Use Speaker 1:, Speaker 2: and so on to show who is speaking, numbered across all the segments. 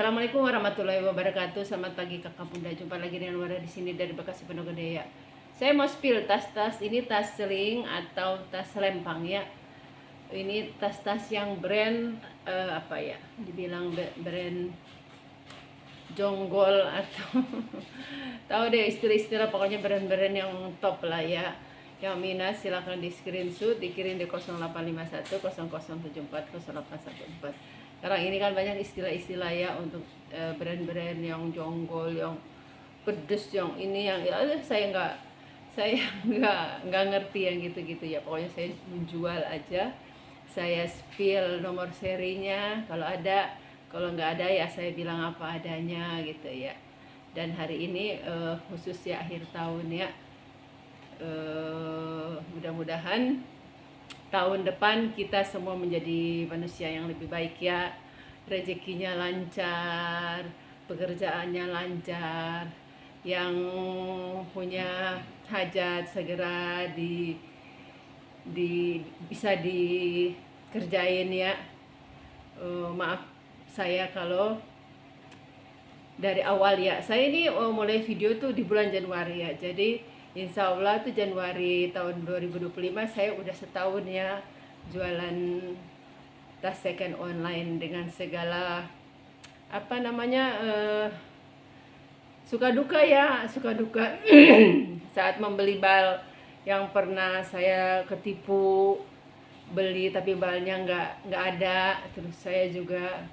Speaker 1: Assalamualaikum warahmatullahi wabarakatuh. Selamat pagi kakak bunda. Jumpa lagi dengan Wara di sini dari Bekasi Pondok Gede ya. Saya mau spill tas-tas ini, tas seling atau tas lempang ya. Ini tas-tas yang brand apa ya? Dibilang brand jonggol atau tahu deh istilah-istilah, pokoknya brand-brand yang top lah ya. Yang minat silahkan di screenshot, dikirim di 0851 0074 0814. Sekarang ini kan banyak istilah-istilah ya untuk brand-brand yang jonggol, yang pedes, yang ini, yang ya, saya nggak ngerti yang gitu-gitu ya. Pokoknya saya menjual aja, saya spill nomor serinya kalau ada, kalau nggak ada ya saya bilang apa adanya gitu ya. Dan hari ini khusus ya akhir tahun ya, mudah-mudahan tahun depan kita semua menjadi manusia yang lebih baik ya, rezekinya lancar, pekerjaannya lancar, yang punya hajat segera bisa dikerjain ya. Maaf saya kalau dari awal ya, saya ini mulai video tuh di bulan Januari ya, jadi insya Allah tuh Januari tahun 2025 saya udah setahun ya jualan tas second online dengan segala apa namanya suka duka ya, suka duka saat membeli bal yang pernah saya ketipu beli tapi balnya nggak ada. Terus saya juga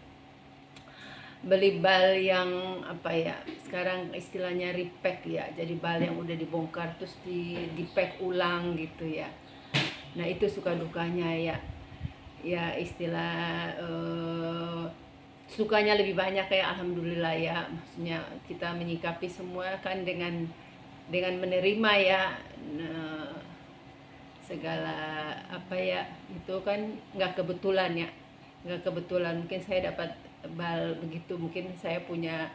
Speaker 1: beli bal yang apa ya, sekarang istilahnya repack ya, jadi bal yang udah dibongkar terus di pack ulang gitu ya. Nah itu suka dukanya ya, ya istilah sukanya lebih banyak kayak alhamdulillah ya, maksudnya kita menyikapi semua kan dengan menerima ya. Nah, segala apa ya itu kan nggak kebetulan ya, nggak kebetulan. Mungkin saya dapat bal begitu, mungkin saya punya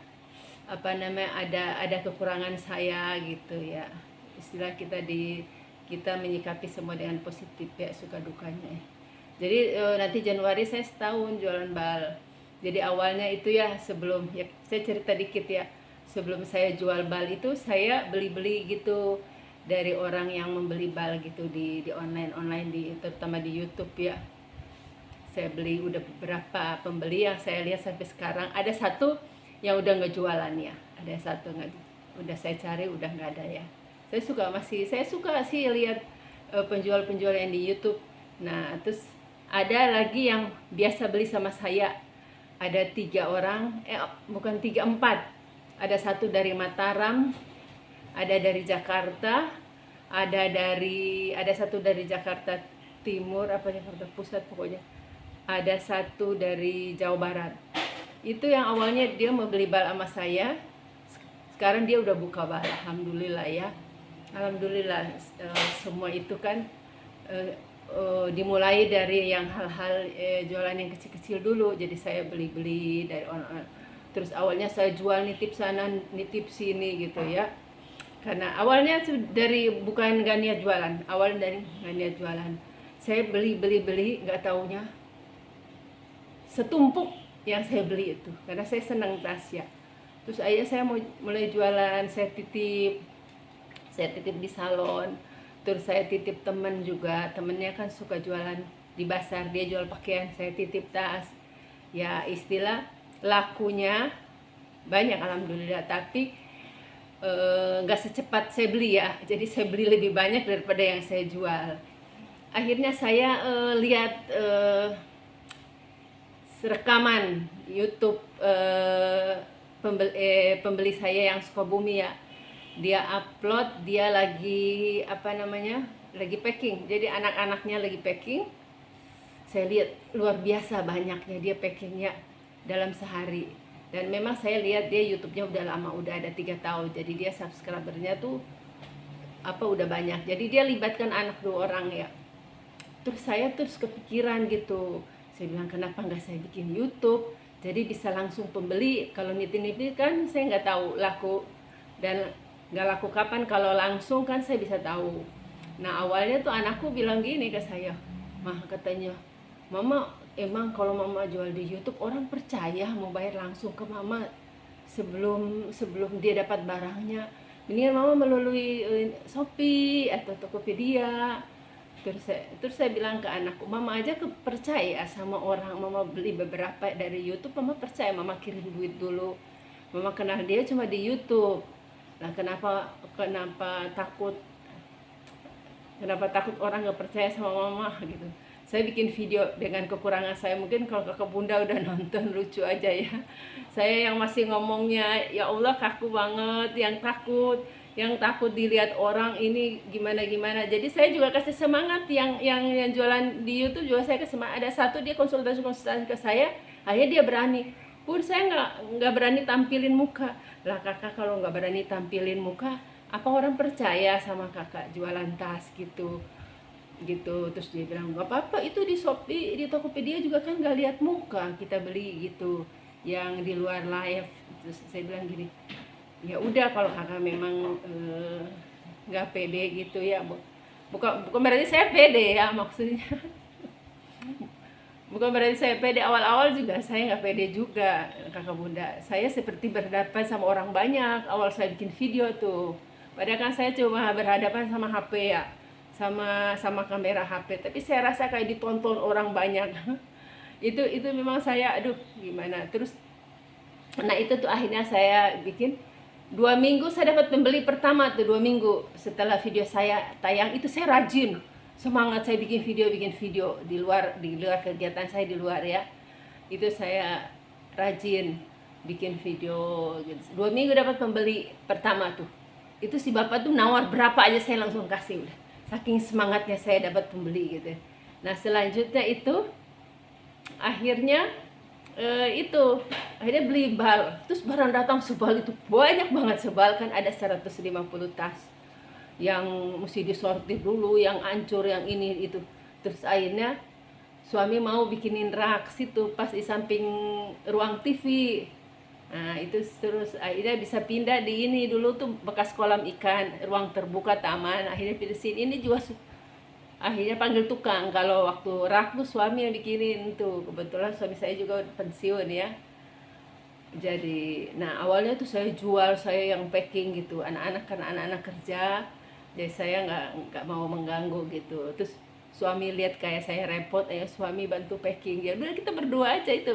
Speaker 1: apa namanya, ada kekurangan saya gitu ya. Istilah kita menyikapi semua dengan positif ya, suka dukanya ya. Jadi nanti Januari saya setahun jualan bal. Jadi awalnya itu ya, sebelum ya saya cerita dikit ya, sebelum saya jual bal itu saya beli gitu dari orang yang membeli bal gitu di online terutama di YouTube ya. Saya beli, udah beberapa pembeli yang saya lihat sampai sekarang, ada satu yang udah nggak jualan ya, ada satu nggak, udah saya cari udah nggak ada ya. Saya suka sih lihat penjual-penjual yang di YouTube. Nah terus ada lagi yang biasa beli sama saya, ada 3 orang, bukan 3, 4, ada satu dari Mataram, ada dari Jakarta, ada satu dari Jakarta Timur apa Jakarta Pusat pokoknya, ada satu dari Jawa Barat. Itu yang awalnya dia mau beli bal sama saya, sekarang dia udah buka bal, alhamdulillah ya. Alhamdulillah, semua itu kan dimulai dari yang hal-hal jualan yang kecil-kecil dulu. Jadi saya beli dari orang, terus awalnya saya jual nitip sana nitip sini gitu ya. Karena awalnya dari bukan gak niat jualan, awalnya dari gak niat jualan, saya beli nggak taunya setumpuk yang saya beli itu, karena saya senang tas ya. Terus akhirnya saya mau mulai jualan, saya titip di salon, terus saya titip temen juga, temennya kan suka jualan di pasar, dia jual pakaian, saya titip tas ya. Istilah lakunya banyak alhamdulillah, tapi nggak secepat saya beli ya, jadi saya beli lebih banyak daripada yang saya jual. Akhirnya saya lihat rekaman YouTube pembeli saya yang Sukabumi ya, dia upload, dia lagi apa namanya, lagi packing, jadi anak-anaknya lagi packing. Saya lihat luar biasa banyaknya dia packingnya dalam sehari, dan memang saya lihat dia YouTube-nya udah lama, udah ada 3 tahun, jadi dia subscribernya tuh apa udah banyak, jadi dia libatkan anak 2 orang ya. Terus saya kepikiran gitu, saya bilang kenapa nggak saya bikin YouTube, jadi bisa langsung pembeli. Kalau nitip-nitip kan saya nggak tahu laku dan nggak laku kapan, kalau langsung kan saya bisa tahu. Nah awalnya tuh anakku bilang gini ke saya, mah katanya, mama emang kalau mama jual di YouTube orang percaya mau bayar langsung ke mama sebelum sebelum dia dapat barangnya. Mendingan mama melalui Shopee atau Tokopedia. Terus saya bilang ke anakku, mama aja percaya sama orang, mama beli beberapa dari YouTube, mama percaya, mama kirim duit dulu, mama kenal dia cuma di YouTube. Nah, kenapa takut orang nggak percaya sama mama gitu. Saya bikin video dengan kekurangan saya, mungkin kalau kakak bunda udah nonton lucu aja ya. Saya yang masih ngomongnya ya Allah kaku banget, yang takut dilihat orang ini gimana. Jadi saya juga kasih semangat yang jualan di YouTube juga saya kasih semangat. Ada satu dia konsultasi ke saya, akhirnya dia berani. Pun saya nggak berani tampilin muka. Lah kakak kalau nggak berani tampilin muka, apa orang percaya sama kakak jualan tas gitu. Terus dia bilang nggak apa-apa, itu di Shopee, di Tokopedia juga kan nggak lihat muka kita beli gitu, yang di luar live. Terus saya bilang gini, ya udah kalau kakak memang nggak pede gitu ya, bukan berarti saya pede ya, maksudnya bukan berarti saya pede. Awal-awal juga saya nggak pede juga kakak bunda, saya seperti berhadapan sama orang banyak. Awal saya bikin video tuh, padahal kan saya cuma berhadapan sama HP ya, sama kamera HP, tapi saya rasa kayak ditonton orang banyak. itu memang saya aduh gimana. Terus nah itu tuh akhirnya saya bikin 2 minggu saya dapat pembeli pertama tuh. 2 minggu setelah video saya tayang itu saya rajin semangat, saya bikin video di luar kegiatan saya di luar ya, itu saya rajin bikin video gitu. 2 minggu dapat pembeli pertama tuh, itu si bapak tuh nawar berapa aja saya langsung kasih, udah saking semangatnya saya dapat pembeli gitu. Nah selanjutnya itu akhirnya akhirnya beli bal. Terus barang datang sebal itu banyak banget, sebal kan ada 150 tas yang mesti disortir dulu, yang hancur, yang ini itu. Terus akhirnya suami mau bikinin rak situ pas di samping ruang TV. Nah itu terus akhirnya bisa pindah di ini, dulu tuh bekas kolam ikan, ruang terbuka taman, akhirnya pindah sini. Ini juga akhirnya panggil tukang. Kalau waktu rak tuh suami yang bikinin tuh, kebetulan suami saya juga pensiun ya. Jadi nah awalnya tuh saya jual, saya yang packing gitu, anak-anak kerja, jadi saya nggak mau mengganggu gitu. Terus suami lihat kayak saya repot, suami bantu packing, ya udah kita berdua aja itu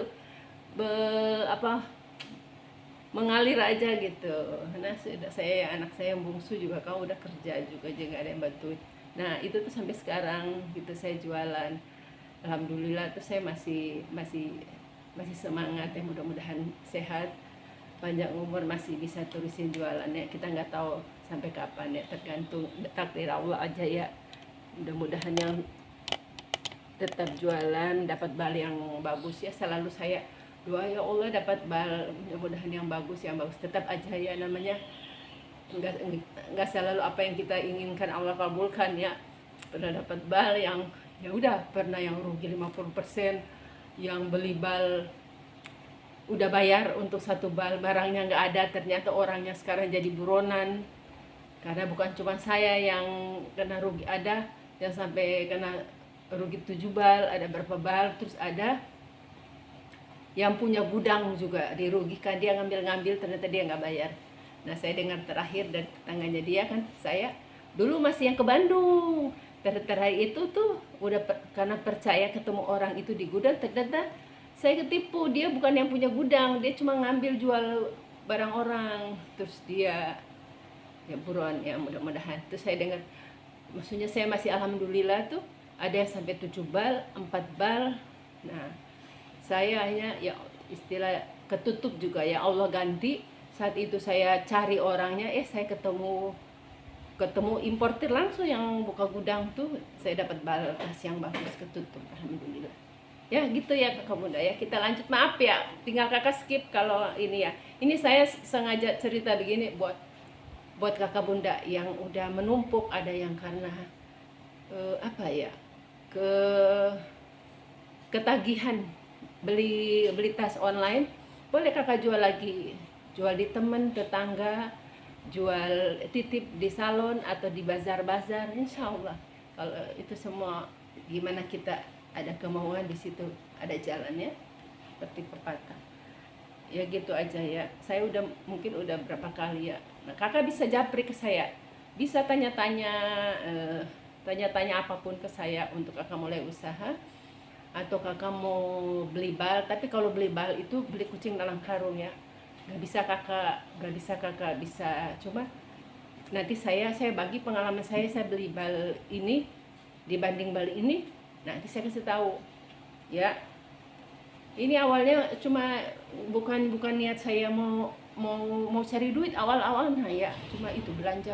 Speaker 1: mengalir aja gitu. Nah sudah, anak saya yang bungsu juga kan udah kerja juga, jadi nggak ada yang bantuin. Nah itu tuh sampai sekarang gitu saya jualan, alhamdulillah. Tuh saya masih semangat ya, mudah-mudahan sehat, panjang umur, masih bisa terusin jualannya. Kita nggak tahu sampai kapan ya, tergantung takdir Allah aja ya. Mudah-mudahan yang tetap jualan dapat bal yang bagus ya. Selalu saya doa ya Allah dapat bal, mudah-mudahan yang bagus. Tetap aja ya, namanya nggak selalu apa yang kita inginkan Allah kabulkan ya. Pernah dapat bal yang ya udah, pernah yang rugi 50%, yang beli bal udah bayar untuk satu bal, barangnya nggak ada, ternyata orangnya sekarang jadi buronan. Karena bukan cuma saya yang kena rugi, ada yang sampai kena rugi 7 bal, ada berapa bal. Terus ada yang punya gudang juga dirugikan, dia ngambil ternyata dia nggak bayar. Nah saya dengar terakhir dari tetangganya dia kan, saya dulu masih yang ke Bandung, terakhir itu tuh udah karena percaya ketemu orang itu di gudang, ternyata saya ketipu. Dia bukan yang punya gudang, dia cuma ngambil jual barang orang. Terus dia ya buruan ya, mudah-mudahan. Terus saya dengar, maksudnya saya masih alhamdulillah tuh ada yang sampai 7 bal, 4 bal. Nah saya hanya ya istilah ketutup juga ya, Allah ganti. Saat itu saya cari orangnya, saya ketemu importir langsung yang buka gudang tuh, saya dapat bal tas yang bagus, ketutup, alhamdulillah. Ya gitu ya kakak bunda ya, kita lanjut. Maaf ya tinggal kakak skip kalau ini ya. Ini saya sengaja cerita begini buat kakak bunda yang udah menumpuk, ada yang karena ketagihan beli tas online, boleh kakak jual lagi, jual di temen, tetangga, jual titip di salon atau di bazar-bazar, insya Allah. Kalau itu semua gimana kita ada kemauan di situ, ada jalannya seperti pepatah. Ya gitu aja ya. Saya mungkin udah berapa kali ya. Nah, kakak bisa japri ke saya, bisa tanya-tanya tanya-tanya apapun ke saya untuk kakak mulai usaha, atau kakak mau beli bal. Tapi kalau beli bal itu beli kucing dalam karung ya, nggak bisa kakak bisa. Cuma nanti saya bagi pengalaman saya beli bal ini dibanding bal ini, nanti saya kasih tahu ya. Ini awalnya cuma bukan niat saya mau cari duit awal-awalnya ya, cuma itu belanja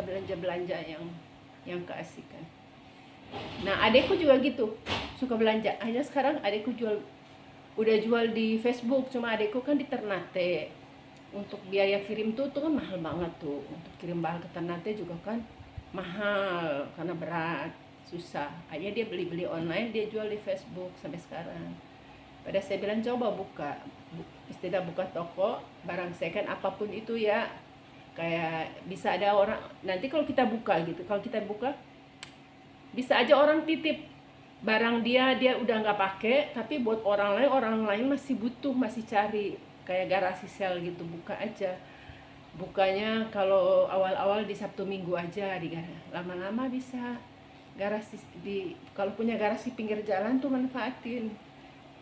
Speaker 1: yang keasikan. Nah, adekku juga gitu, suka belanja. Hanya sekarang adekku udah jual di Facebook, cuma adekku kan di Ternate. Untuk biaya kirim tuh kan mahal banget tuh. Untuk kirim bahan ke Ternate juga kan mahal karena berat, susah. Akhirnya dia beli online, dia jual di Facebook sampai sekarang. Pada saya bilang coba istilah buka toko barang second apapun itu ya, kayak bisa ada orang nanti kalau kita buka bisa aja orang titip barang dia udah nggak pakai, tapi buat orang lain masih butuh, masih cari, kayak garasi sale gitu. Buka aja, bukanya kalau awal-awal di Sabtu Minggu aja, lama-lama bisa garasi kalau punya garasi pinggir jalan tuh manfaatin.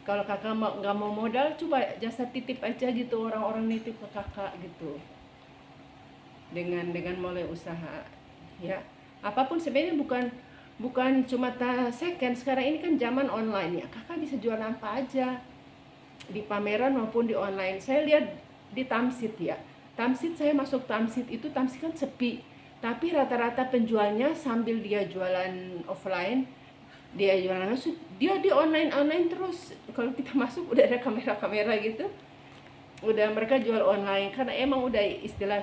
Speaker 1: Kalau kakak nggak mau modal, coba jasa titip aja gitu, orang-orang nitip ke kakak gitu, dengan mulai usaha ya. Apapun sebenarnya bukan cuma second, sekarang ini kan zaman online ya, kakak bisa jual apa aja di pameran maupun di online. Saya lihat di Tamsit ya, Tamsit, saya masuk Tamsit itu, Tamsit kan sepi, tapi rata-rata penjualnya sambil dia jualan offline, dia di online terus. Kalau kita masuk udah ada kamera gitu, udah mereka jual online, karena emang udah istilah,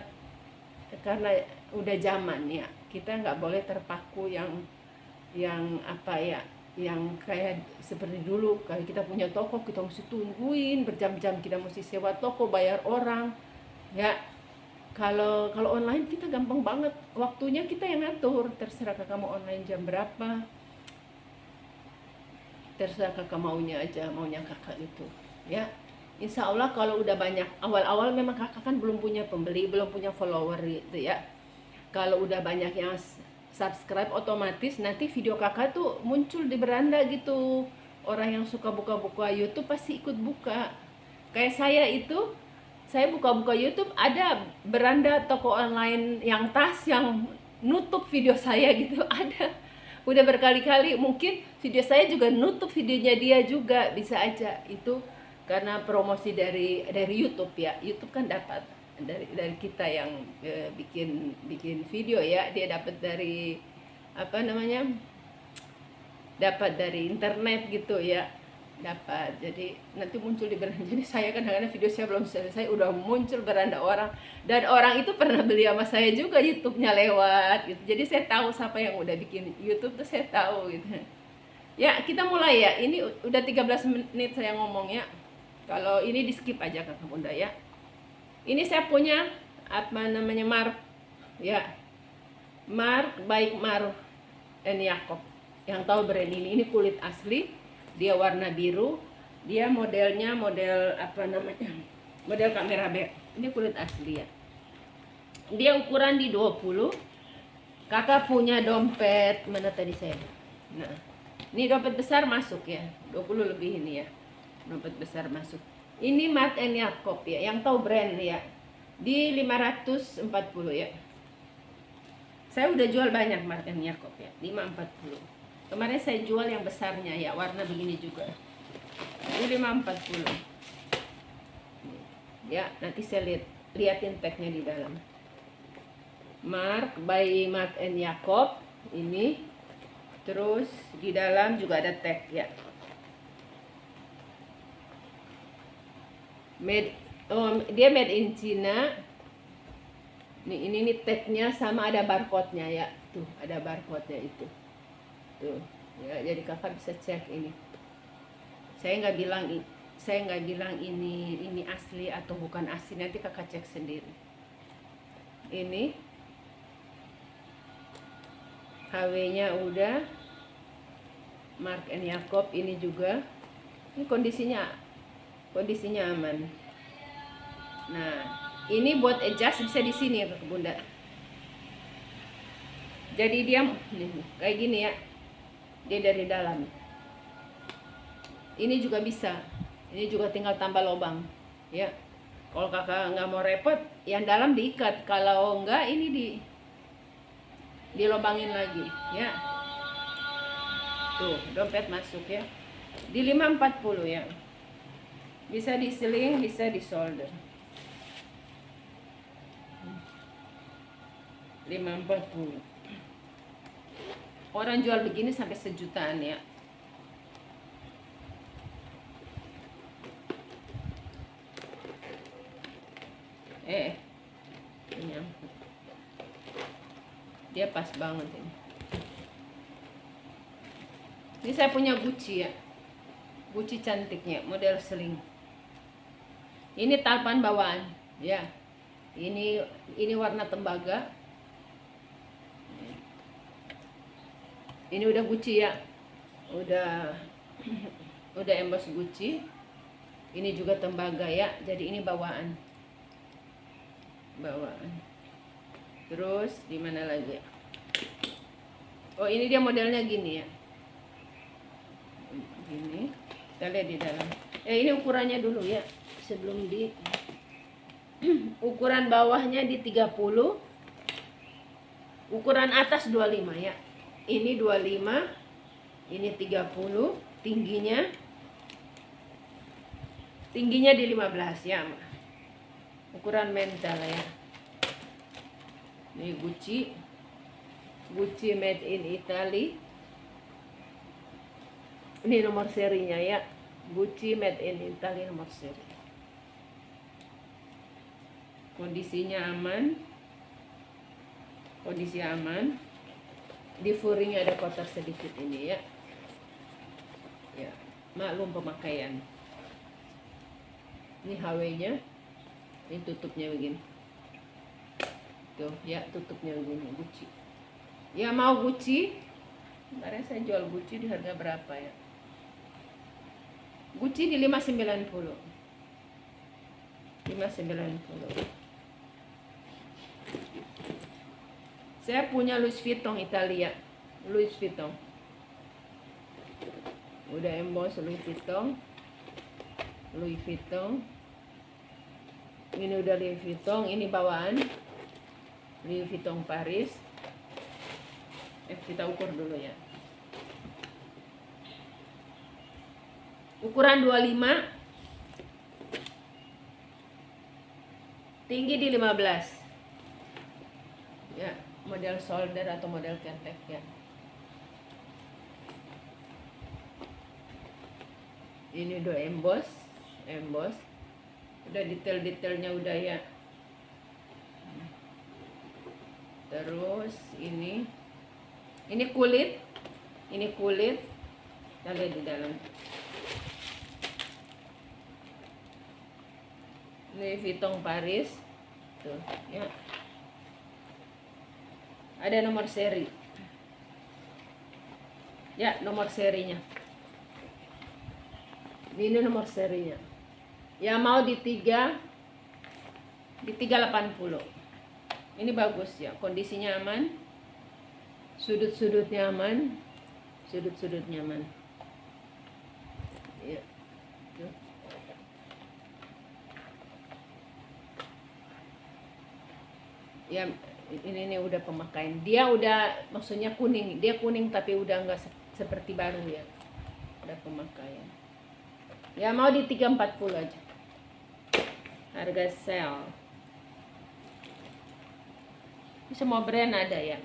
Speaker 1: karena udah zaman ya, kita nggak boleh terpaku yang apa ya, yang kayak seperti dulu. Kalau kita punya toko, kita mesti tungguin berjam-jam, kita mesti sewa toko, bayar orang ya. Kalau online kita gampang banget, waktunya kita yang ngatur, terserah kakak mau online jam berapa, terserah kakak maunya kakak itu ya. Insya Allah kalau udah banyak, awal-awal memang kakak kan belum punya pembeli, belum punya follower gitu ya. Kalau udah banyak yang subscribe, otomatis nanti video kakak tuh muncul di beranda gitu. Orang yang suka buka-buka YouTube pasti ikut buka. Kayak saya buka-buka YouTube, ada beranda toko online yang tas yang nutup video saya gitu, ada. Udah berkali-kali, mungkin video saya juga nutup videonya dia juga, bisa aja. Itu karena promosi dari YouTube ya. YouTube kan dapat dari kita yang bikin video ya, dia dapat dari dapat dari internet gitu ya, dapat. Jadi nanti muncul di beranda. Jadi saya kadang-kadang video saya belum selesai udah muncul beranda orang, dan orang itu pernah beli sama saya juga YouTube-nya lewat gitu. Jadi saya tahu siapa yang udah bikin YouTube tuh, saya tahu gitu ya. Kita mulai ya, ini udah 13 menit saya ngomong ya. Kalau ini di skip aja kakak bunda ya. Ini saya punya Mark ya, Mark baik Mark and Jacob. Yang tahu brand ini kulit asli, dia warna biru, dia modelnya model kamera B. Ini kulit asli ya. Dia ukuran di 20. Kakak punya dompet mana tadi saya? Nah, ini dompet besar masuk ya, 20 lebih ini ya. Dompet besar masuk. Ini Mark and Jacob ya, yang tahu brand ya. Di 540 ya. Saya udah jual banyak Mark and Jacob ya, 540. Kemarin saya jual yang besarnya ya, warna begini juga. Ini 540. Ya, nanti saya liatin tagnya di dalam. Mark by Mark and Jacob ini. Terus di dalam juga ada tag ya. Dia made in China. Ini tagnya sama, ada barcode-nya ya. Tuh, ada barcode-nya itu. Tuh, ya, jadi kakak bisa cek ini. Saya nggak bilang ini asli atau bukan asli, nanti kakak cek sendiri. Ini KW-nya udah, Mark and Jacob ini juga Ini kondisinya aman. Nah, ini buat adjust bisa di sini ya Bunda. Jadi dia nih, kayak gini ya. Dia dari dalam. Ini juga bisa. Ini juga tinggal tambah lubang, ya. Kalau kakak nggak mau repot, yang dalam diikat. Kalau enggak, ini dilobangin lagi, ya. Tuh, dompet masuk ya. Di 540 ya. Bisa diseling, bisa di solder. 540. Orang jual begini sampai sejutaan ya. Dia pas banget ini. Ini saya punya Gucci ya. Gucci cantiknya, model seling. Ini talpan bawaan, ya. Ini warna tembaga. Ini udah Gucci ya. Udah emboss Gucci. Ini juga tembaga ya. Jadi ini bawaan. Terus di mana lagi ya? Oh, ini dia modelnya gini ya. Gini. Kita lihat di dalam. Ini ukurannya dulu ya. Sebelum ukuran bawahnya di 30. Ukuran atas 25 ya. Ini 25. Ini 30. Tingginya di 15 ya. Ukuran mental ya. Ini Gucci made in Italy. Ini nomor serinya ya. Gucci made in Italy nomor seri. Kondisinya aman. Kondisi aman. Di furingnya ada kotor sedikit ini ya. Ya, maklum pemakaian. Ini HW-nya. Ini tutupnya begini. Tuh, ya tutupnya begini, Gucci. Ya mau Gucci. Kemarin saya jual Gucci di harga berapa ya? Gucci di 590. 590. Saya punya Louis Vuitton Italia. Louis Vuitton. Udah emboss Louis Vuitton. Ini udah Louis Vuitton, ini bawaan Louis Vuitton Paris. Kita ukur dulu ya. Ukuran 25. Tinggi di 15. Ya, model solder atau model kentek ya. Ini udah emboss. Udah detail-detailnya udah ya. Terus ini kulit. Kita lihat di dalam. Louis Vuitton Paris. Tuh, ya. Ada nomor seri. Ya, nomor serinya. Ini nomor serinya. Ya mau di 380. Ini bagus ya, kondisinya aman. Sudut-sudutnya aman. Ya. Tuh. Ya, ini udah pemakaian. Dia udah maksudnya kuning. Dia kuning tapi udah enggak seperti baru ya. Udah pemakaian. Ya mau di 340 aja. Harga sale. Ini semua brand ada ya.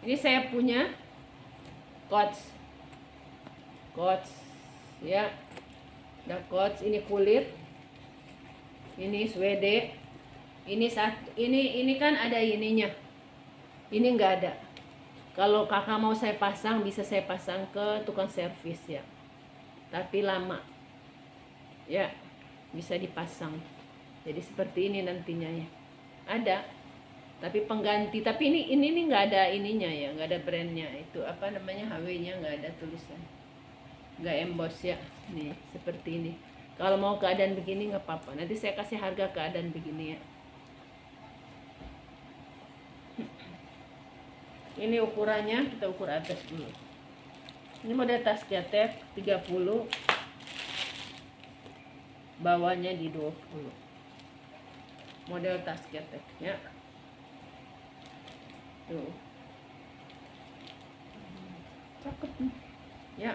Speaker 1: Ini saya punya Coach ya. Ada Coach, ini kulit. Ini Swede. Ini kan ada ininya. Ini enggak ada. Kalau kakak mau saya pasang, bisa saya pasang ke tukang servis ya. Tapi lama. Ya, bisa dipasang. Jadi seperti ini nantinya ya. Ada. Tapi pengganti. Tapi ini enggak ada ininya ya, enggak ada brandnya. Itu apa namanya, HW-nya enggak ada tulisan. nggak emboss ya. Nih seperti ini. Kalau mau keadaan begini nggak apa-apa, nanti saya kasih harga keadaan begini ya. Ini ukurannya, kita ukur atas dulu. Ini model tas ketek 30, bawahnya di 20. Model tas ketek ya. Tuh. Cakep nih. Ya.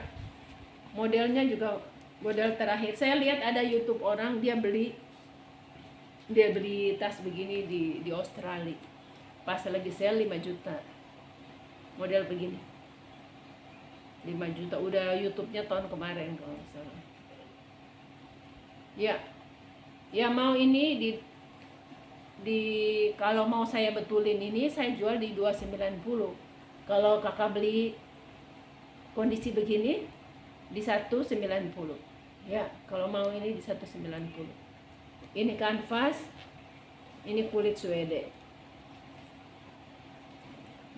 Speaker 1: Modelnya juga model terakhir. Saya lihat ada YouTube orang dia beli tas begini di Australia. Pas lagi sale 5 juta. Model begini 5 juta, udah YouTube-nya tahun kemarin kalau nggak salah. Ya mau ini di kalau mau saya betulin ini saya jual di 290. Kalau kakak beli kondisi begini di 190 ya. Kalau mau ini di 190. Ini kanvas, ini kulit Swede.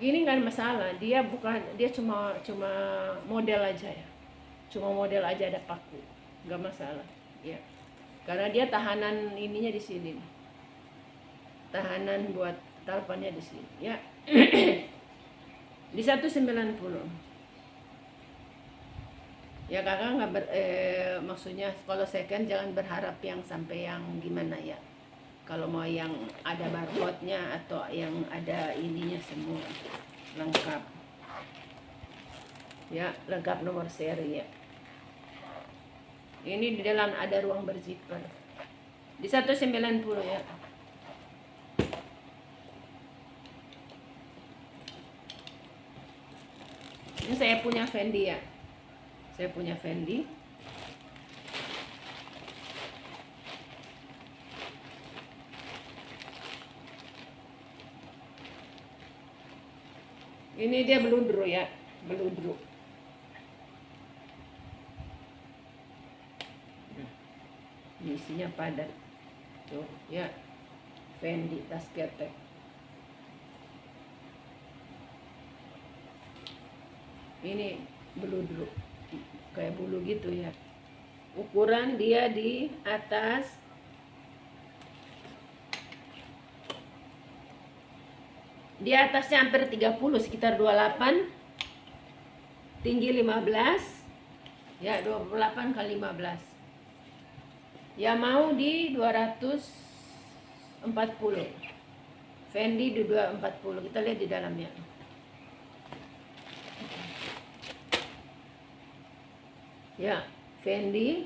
Speaker 1: Gini kan masalah, dia cuma model aja ya, cuma model aja ada paku, nggak masalah ya, karena dia tahanan ininya di sini, tahanan buat talpannya di sini ya. Di 190 ya. Kakak nggak maksudnya kalau second jangan berharap yang sampai yang gimana ya. Kalau mau yang ada barcode-nya atau yang ada ininya semua lengkap. Ya, lengkap nomor seri ya. Ini di dalam ada ruang berzipper. Di 190 ya. Ini saya punya Fendi ya. Saya punya Fendi. Ini dia beludru ya, beludru. Ini isinya padat. Tuh ya, Fendi tas ketek. Ini beludru, kayak bulu gitu ya. Ukuran dia di atas atasnya hampir 30, sekitar 28, tinggi 15 ya, 28 kali 15 ya. Mau di 240, Fendi di 240. Kita lihat di dalamnya ya. Fendi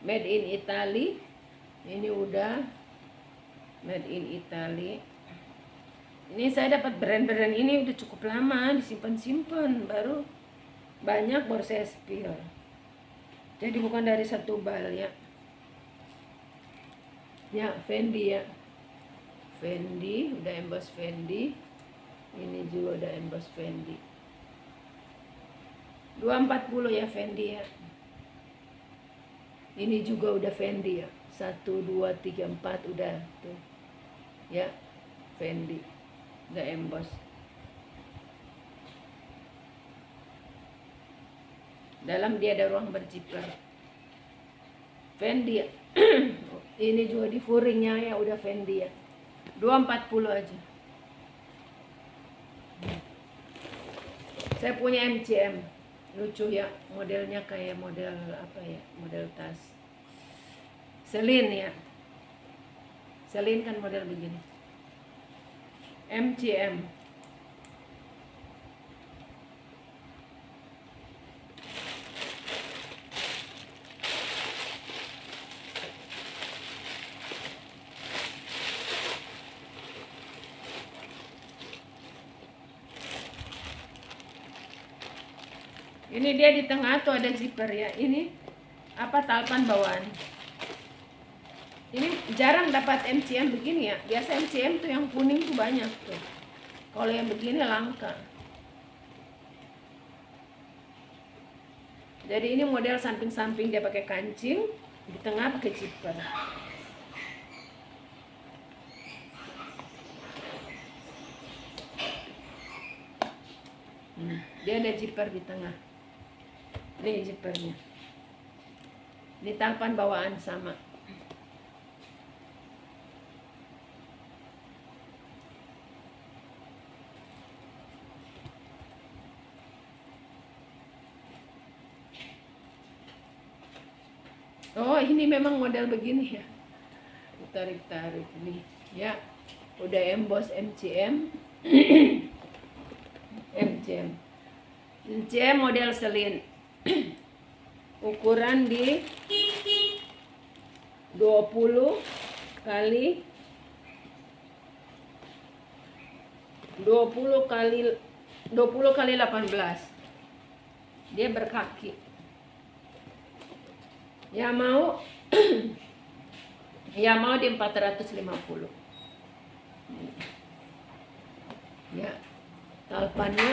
Speaker 1: made in Italy. Ini udah made in Italy. Ini saya dapat brand-brand ini udah cukup lama disimpan-simpan, baru saya spill. Jadi bukan dari satu bal ya. Ya, Fendi ya. Fendi, udah emboss Fendi. Ini juga udah emboss Fendi. 240 ya Fendi ya. Ini juga udah Fendi ya. 1 2 3 4 udah tuh. Ya, Fendi. Udah emboss. Dalam dia ada ruang berzipper. Fendi ya. Ini juga di furingnya ya udah Fendi ya. 240 aja. Saya punya MCM. Lucu ya, modelnya kayak model apa ya? Model tas Celine ya. Celine kan model begini. MCM. Ini dia di tengah tuh ada zipper ya. Ini apa, talpan bawaan. Ini jarang dapat MCM begini ya. Biasa MCM tuh yang kuning tuh banyak tuh. Kalau yang begini langka. Jadi ini model samping-samping dia pakai kancing, di tengah pakai zipper. Dia ada zipper di tengah. Nih zippernya. Ini talpan bawaan sama. Oh, ini memang model begini ya. Tarik-tarik nih ya. Udah emboss MCM. MCM model selin. Ukuran di 20 kali 18. Dia berkaki. Ya mau ya mau di 450. Ya, talpannya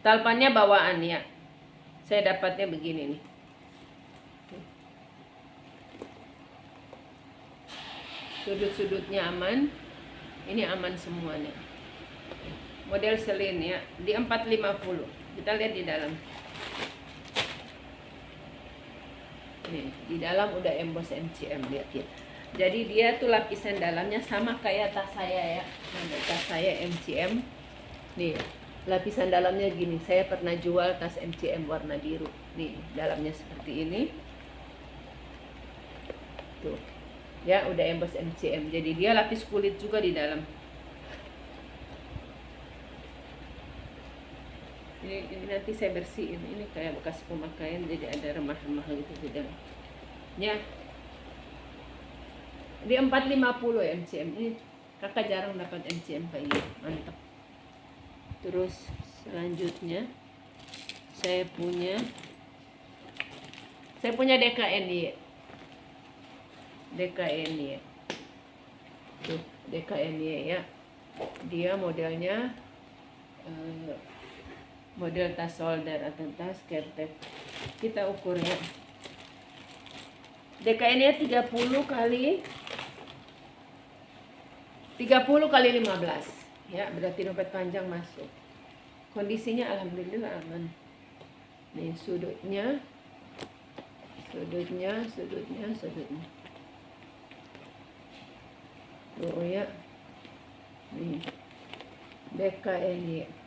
Speaker 1: talpannya bawaan ya. Saya dapatnya begini nih. Sudut-sudutnya aman. Ini aman semuanya. Model selin ya, di 450. Kita lihat di dalam. Nih, di dalam udah emboss MCM, lihat ya. Jadi dia tuh lapisan dalamnya sama kayak tas saya ya. Nah, tas saya MCM. Nih, lapisan dalamnya gini. Saya pernah jual tas MCM warna biru. Nih, dalamnya seperti ini. Tuh. Ya, udah emboss MCM. Jadi dia lapis kulit juga di dalam. Ini nanti saya bersihin. Ini kayak bekas pemakaian, jadi ada remah-remah gitu di dalam. Ya. Di 450 MCM. Ini kakak jarang dapat MCM kayak ini. Mantap. Terus selanjutnya saya punya DKNY. Tuh, DKNY ya. Dia modelnya model tas solder atau tas kertek. Kita ukurnya DKNY 30 kali 15 ya, berarti dompet panjang masuk. Kondisinya alhamdulillah aman. Nih sudutnya. Oh ya. Nih DKNY.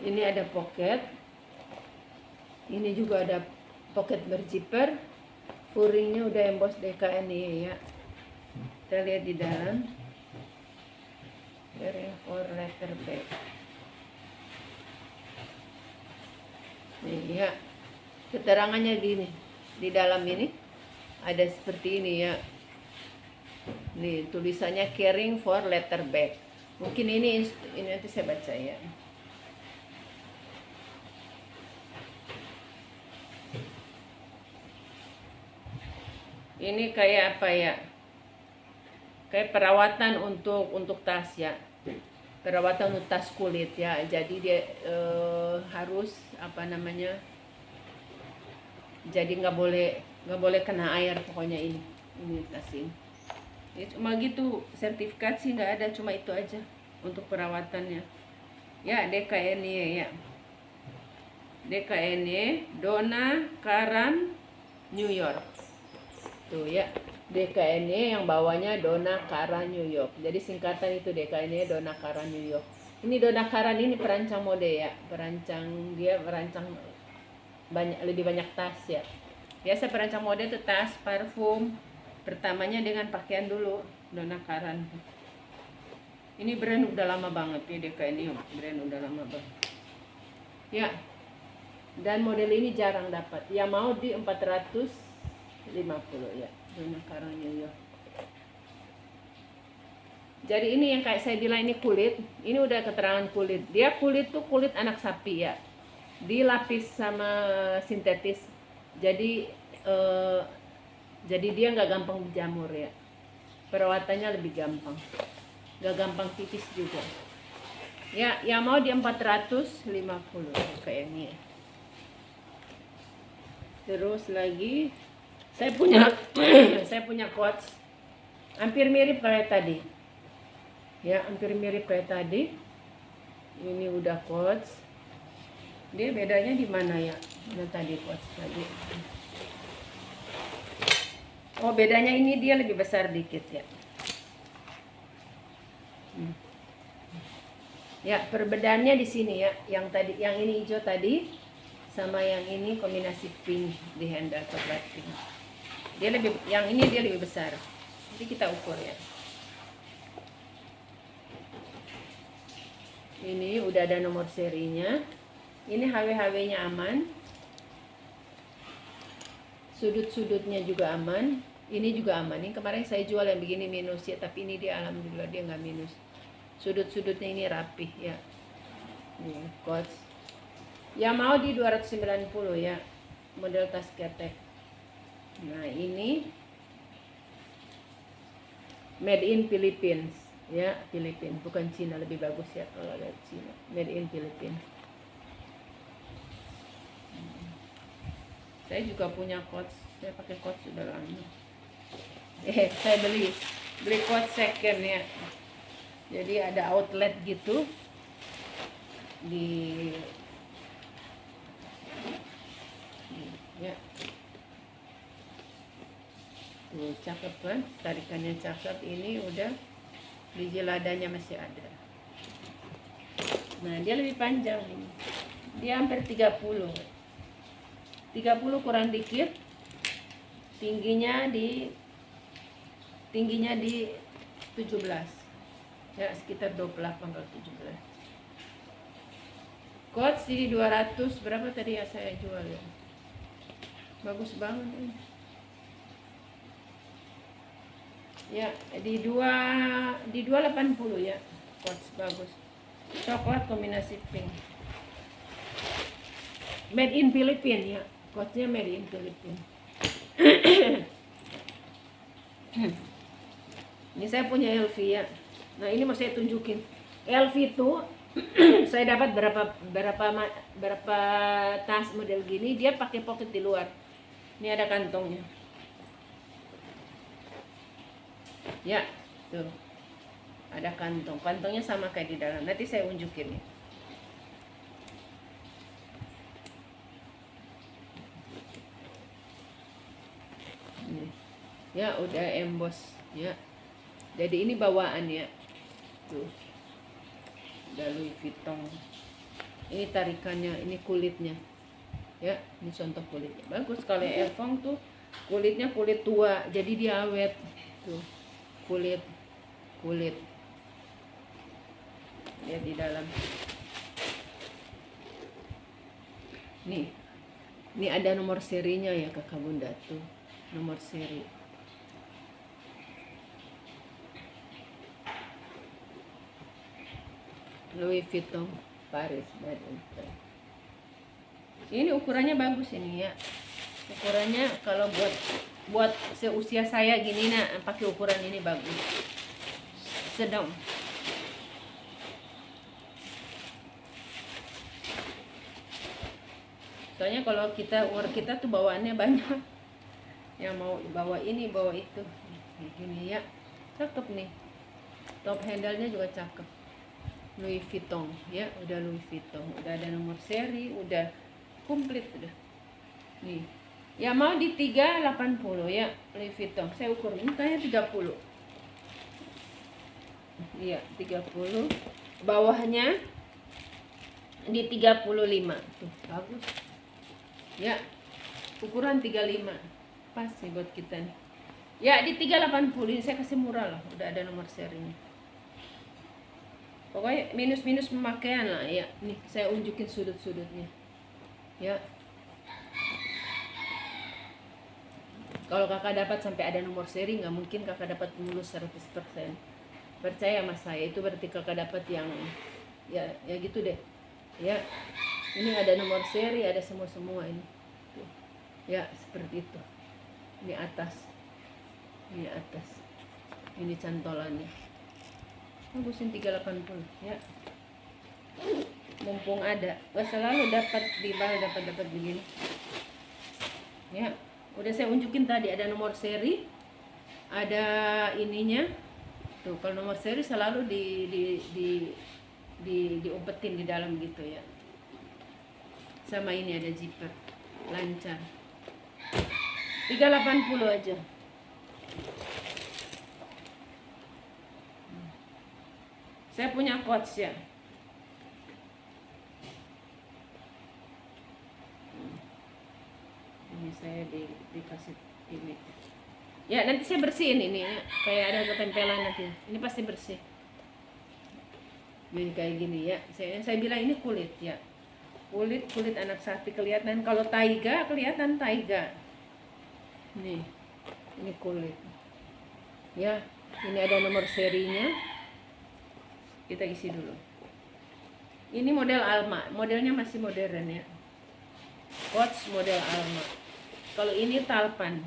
Speaker 1: Ini ada pocket. Ini juga ada pocket berzipper. Puringnya udah emboss DKNY ya. Kita lihat di dalam. For letter bag. Nih ya. Keterangannya gini. Di dalam ini ada seperti ini ya. Nih tulisannya caring for letter bag. Mungkin ini nanti saya baca ya. Ini kayak apa ya? Kayak perawatan untuk tas ya. Perawatan untuk tas kulit ya. Jadi dia harus apa namanya? Jadi nggak boleh kena air pokoknya ini tas ini. Ya, cuma gitu, sertifikat sih nggak ada, cuma itu aja untuk perawatannya. Ya DKNY ya. DKNY Donna Karan New York. Tuh ya, DKNY yang bawahnya Donna Karan New York. Jadi singkatan itu DKNY Donna Karan New York. Ini Donna Karan ini perancang mode ya. Dia merancang lebih banyak tas ya. Biasa perancang mode itu tas, parfum. Pertamanya dengan pakaian dulu, Donna Karan. Ini brand udah lama banget ya, DKNY brand udah lama banget. Ya. Dan model ini jarang dapat. Ya mau di 450 ya, Donna Karan New York. Jadi ini yang kayak saya bilang, ini kulit. Ini udah keterangan kulit. Dia kulit tuh kulit anak sapi ya. Dilapis sama sintetis. Jadi dia nggak gampang dijamur ya. Perawatannya lebih gampang. Nggak gampang tipis juga. Ya, yang mau di 450 kayak ini. Terus lagi saya punya coach hampir mirip kayak tadi. Ya, hampir mirip kayak tadi. Ini udah quotes. Dia bedanya di mana ya? Mana tadi quotes tadi? Oh, bedanya ini dia lebih besar dikit ya. Ya, perbedaannya di sini ya. Yang tadi, yang ini hijau tadi sama yang ini kombinasi pink di handle coklat pink. Dia lebih, yang ini dia lebih besar. Jadi kita ukur ya. Ini udah ada nomor serinya. Ini HW-HW-nya aman. Sudut-sudutnya juga aman. Ini juga aman. Ini kemarin saya jual yang begini minus ya, tapi ini dia alhamdulillah dia nggak minus. Sudut-sudutnya ini rapih ya. Nih, coach. Yang mau di 290 ya. Model tas ketek. Nah, ini made in Philippines ya, Philippines, bukan Cina, lebih bagus ya kalau dari Cina. Made in Philippines. Saya juga punya coach. Saya pakai coach sudah lama. Saya beli coach second ya. Jadi ada outlet gitu di ya. Tuh, cakep kan? Tarikannya cakep. Ini udah biji ladanya masih ada. Nah, dia lebih panjang ini. Dia hampir 30. 30 kurang dikit. Tingginya di 17. Ya, sekitar 28 atau 17. Coach di 200 berapa tadi ya saya jual ya? Bagus banget ini. Ya, di 280 ya. Coach bagus. Coklat kombinasi pink. Made in Philippines ya. Coachnya made in Philippines. Ini saya punya LV ya. Nah, ini mau saya tunjukin. LV itu saya dapat berapa tas model gini, dia pakai pocket di luar. Ini ada kantongnya. Ya, tuh. Ada kantong. Kantongnya sama kayak di dalam. Nanti saya unjukin ya. Ini. Ya, udah emboss ya. Jadi ini bawaan ya. Tuh. Udah Louis Vuitton. Ini tarikannya, ini kulitnya. Ya, ini contoh kulitnya. Bagus kalau Elfong tuh kulitnya kulit tua, jadi dia awet. Tuh. Kulit. Lihat di dalam. Nih. Ini ada nomor serinya ya Kakak Bunda tuh. Nomor seri. Louis Vuitton Paris. Ini ukurannya bagus ini ya. Ukurannya kalau buat seusia saya gini nah, pakai ukuran ini bagus. Sedang. Soalnya kalau umur kita tuh bawaannya banyak. Yang mau bawa ini, bawa itu. Gini ya. Cakep nih. Top handle-nya juga cakep. Louis Vuitton ya, udah Louis Vuitton, udah ada nomor seri, udah komplit udah. Nih. Ya mau di 380 ya, Louis Vuitton. Saya ukur ini kayaknya 30. Iya, 30. Bawahnya di 35. Tuh, bagus. Ya. Ukuran 35. Pas nih buat kita nih. Ya, di 380 ini saya kasih murah lah, udah ada nomor serinya. Pokoknya minus pemakaian lah ya. Nih saya unjukin sudut-sudutnya. Ya. Kalau kakak dapat sampai ada nomor seri, nggak mungkin kakak dapat mulus 100%. Percaya sama saya, itu berarti kakak dapat yang ya gitu deh. Ya. Ini ada nomor seri, ada semua ini. Tuh. Ya, seperti itu. Ini atas. Ini cantolannya. Bagusin 380 ya. Mumpung ada. Selalu dapat dapat begini. Ya, udah saya unjukin tadi ada nomor seri. Ada ininya. Tuh, kalau nomor seri selalu diumpetin di dalam gitu ya. Sama ini ada zipper, lancar. 380 aja. Saya punya coach ya. Ini saya dikasih ini. Ya, nanti saya bersihin ini ya. Kayak ada ketempelan nanti. Ini pasti bersih. Jadi kayak gini ya. Saya bilang ini kulit ya. Kulit anak sapi kelihatan. Kalau taiga kelihatan taiga. Nih. Ini kulit. Ya, ini ada nomor serinya. Kita isi dulu. Ini model Alma, modelnya masih modern ya. Coach model Alma. Kalau ini Talpan.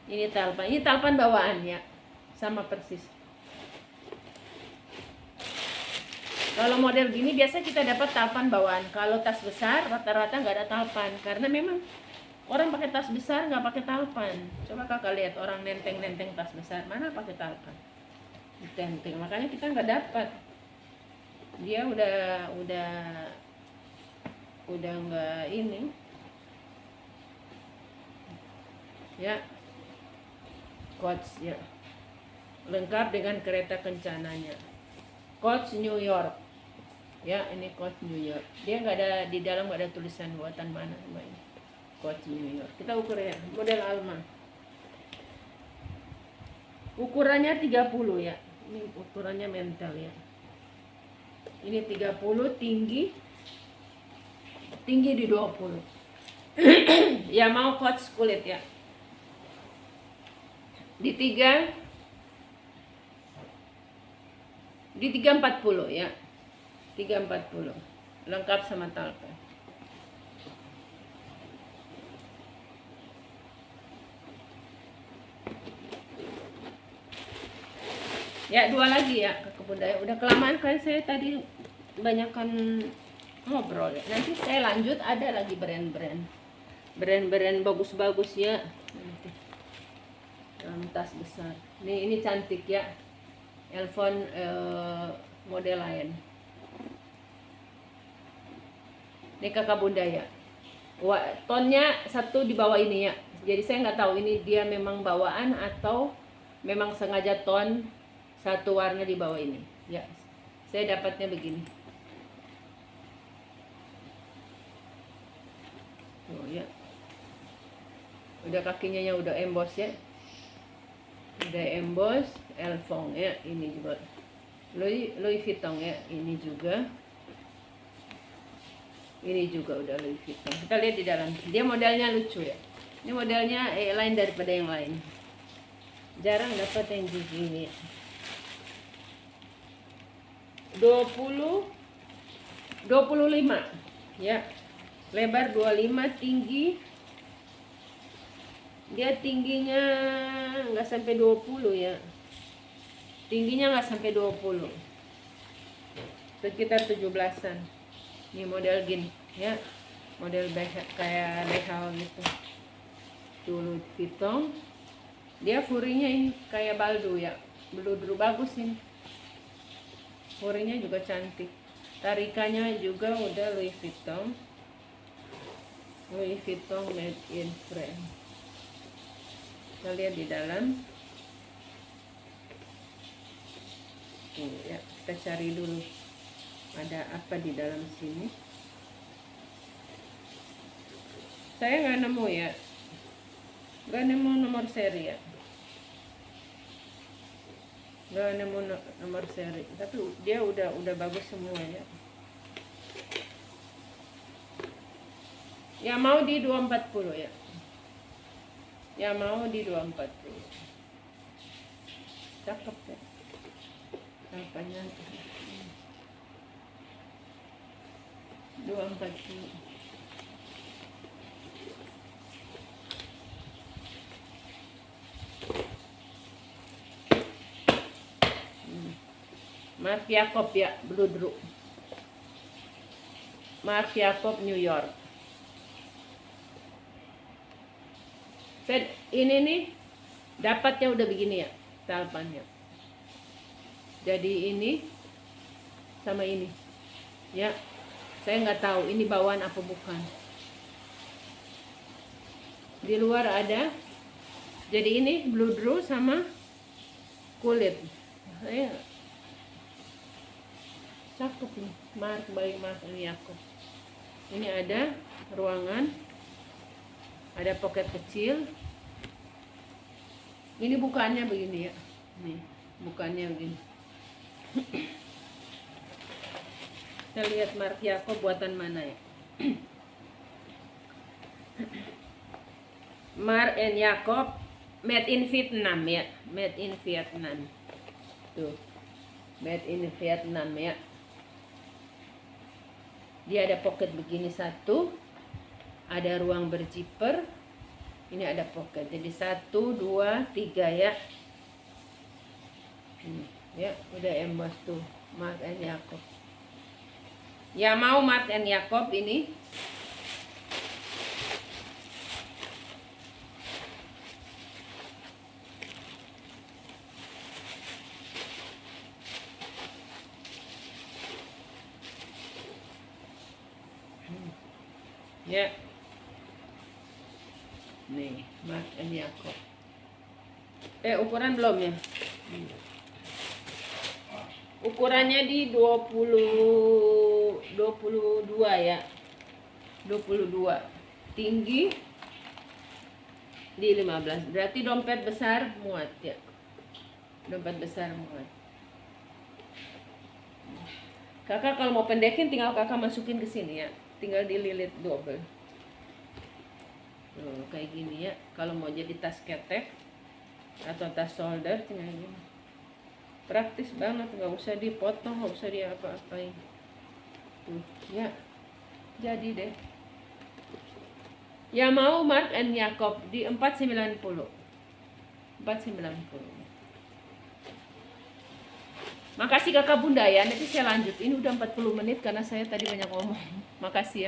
Speaker 1: Ini Talpan bawaan ya. Sama persis. Kalau model gini biasa kita dapat Talpan bawaan. Kalau tas besar rata-rata nggak ada Talpan, karena memang orang pakai tas besar nggak pakai Talpan. Coba kakak lihat orang nenteng tas besar, mana pakai Talpan? Ditenteng, makanya kita nggak dapat. Dia udah nggak ini ya. Coach ya, lengkap dengan kereta kencananya. Coach New York ya, ini Coach New York. Dia nggak ada di dalam, nggak ada tulisan buatan mana sama ini. Coach New York. Kita ukur ya, model Alma. Ukurannya 30 ya. Ini ukurannya mental ya. Ini 30, tinggi di 20. Ya mau coach kulit ya. Di 340 ya. 340. Lengkap sama talpa. Ya, 2 lagi ya Kakak Bunda ya. Udah kelamaan kan saya tadi banyakkan ngobrol ya. Nanti saya lanjut, ada lagi brand-brand bagus-bagus ya. Nanti tas besar. Ini cantik ya. Elfon model lain. Ini Kakak Bunda ya. Tonnya satu di bawah ini ya. Jadi saya nggak tahu ini dia memang bawaan atau memang sengaja ton satu warna di bawah ini ya. Saya dapatnya begini. Oh ya. Udah kakinya udah emboss ya. Udah emboss, Elfon ya, ini juga. Louis Vuitton ya, ini juga. Ini juga udah Louis Vuitton. Kita lihat di dalam. Dia modelnya lucu ya. Ini modelnya lain daripada yang lain. Jarang dapat yang gini. 25 ya, lebar 25, tinggi dia tingginya nggak sampai 20 ya, tingginya nggak sampai 20, sekitar 17-an. Ini model gini ya, model kayak behel gitu. Louis Vuitton, dia furinya ini kayak baldo ya, beludru bagus ini. Furinya juga cantik. Tarikannya juga udah Louis Vuitton. Louis Vuitton made in France. Kita lihat di dalam. Ya, kita cari dulu ada apa di dalam sini. Saya nggak nemu ya. Nggak nemu nomor seri ya. Nggak nemu nomor seri, tapi dia udah bagus semua ya. Ya mau di 240 ya. Ya mau di 240. Cakep ya. Apanya? 240. Marc Jacob ya, bludru. Marc Jacob New York. Ini nih dapatnya udah begini ya, talpannya. Jadi ini sama ini ya, saya nggak tahu ini bawaan apa bukan. Di luar ada, jadi ini bludru sama kulit. Saya cakep nih, Mark by Mark and Jacob. Ini ada ruangan, ada pocket kecil. Ini bukannya begini ya, nih bukannya begini. Kita lihat Mark Jacob buatan mana ya. Mark and Jacob made in Vietnam ya, made in Vietnam. Tuh, made in Vietnam ya. Dia ada pocket begini satu, ada ruang berzipper. Ini ada pocket, jadi 1, 2, 3 ya. Ya, udah emboss tuh Mark and Jacob. Ya mau Mark and Jacob ini. Ya. Nih, Mark and Jacob. Ukuran belum ya? Ukurannya di 22 ya. 22. Tinggi di 15. Berarti dompet besar muat ya. Dompet besar muat. Kakak kalau mau pendekin tinggal kakak masukin ke sini ya. Tinggal dililit double. Kayak gini ya. Kalau mau jadi tas ketek atau tas shoulder tinggal gini. Praktis banget, nggak usah dipotong, nggak usah diapa-apain. Tuh ya, jadi deh. Ya mau Mark and Jacob di 490. 490. Makasih kakak bunda ya, nanti saya lanjut. Ini udah 40 menit karena saya tadi banyak ngomong. Makasih ya.